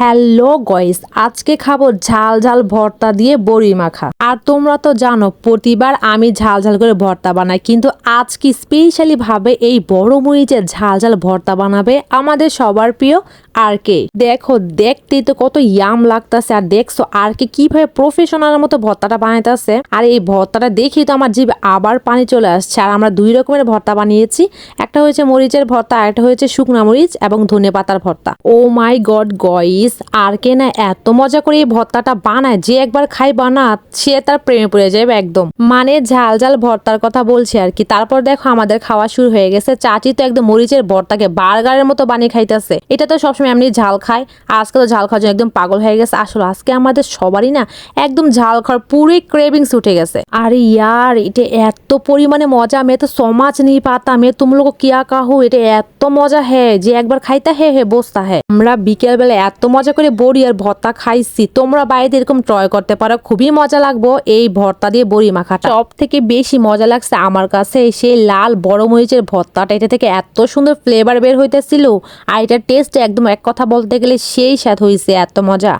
Hello guys, আজকে খাবো ঝাল ঝাল ভর্তা দিয়ে বড়ি মাখা। আর তোমরা তো জানো প্রতিবার আমি ঝাল ঝাল করে ভর্তা বানাই, কিন্তু আজকে স্পেশালি ভাবে এই বড় মরিচের ঝাল ঝাল ভর্তা বানাবে আমাদের সবার প্রিয় আর কে। দেখো দেখতেই তো কত ইয়াম লাগতেছে, আর দেখছো আর কে কিভাবে প্রফেশনালের মতো ভর্তাটা বানাইতেছে। আর এই ভর্তাটা দেখি তো আমার জিভে আবার পানি চলে আসছে। আর আমরা দুই রকমের ভর্তা বানিয়েছি, একটা হয়েছে মরিচের ভর্তা, আর একটা হয়েছে শুকনা মরিচ এবং ধনে পাতার ভর্তা। ও মাই গড গাইস, আর কে না এত মজা করে এই ভর্তাটা বানায়, যে একবার খাই বানা সে তার প্রেমে পড়ে যাবে একদম। মানে ঝাল ঝাল ভর্তার কথা বলছি আর কি। তারপর দেখো আমাদের খাওয়া শুরু হয়ে গেছে। চাচি তো একদম মরিচের ভর্তাকে বার্গারের মতো বানিয়ে খাইতেছে। এটা তো সবসময় এমনি ঝাল খায়, আজকে তো ঝাল খাওয়ার জন্য একদম পাগল হয়ে গেছে। আসলে আজকে আমাদের সবারই না একদম ঝাল খাওয়ার পুরো ক্রেভিংস উঠে গেছে। আরে ইয়ার, এটা এত পরিমাণে মজা, मैं तो समझ नहीं पाता, मैं तुम लोग को क्या कहूँ। এটা এত মজা হ্যাঁ যে একবার খাইতে হ্যাঁ হ্যাঁ বসতা হ্যাঁ। আমরা বিকেল বেলা এত মজা করে বড়ি আর ভর্তা খাইছি, তোমরা বাড়িতে এরকম ট্রাই করতে পারো, খুবই মজা লাগবো এই ভর্তা দিয়ে বড়ি মাখাটা। সব থেকে বেশি মজা লাগছে আমার কাছে সেই লাল বড় মরিচের ভর্তাটা। এটা থেকে এত সুন্দর ফ্লেভার বের হইতেছিল, আর এটার টেস্ট একদম এক কথা বলতে গেলে সেই স্বাদ হয়েছে, এত মজা।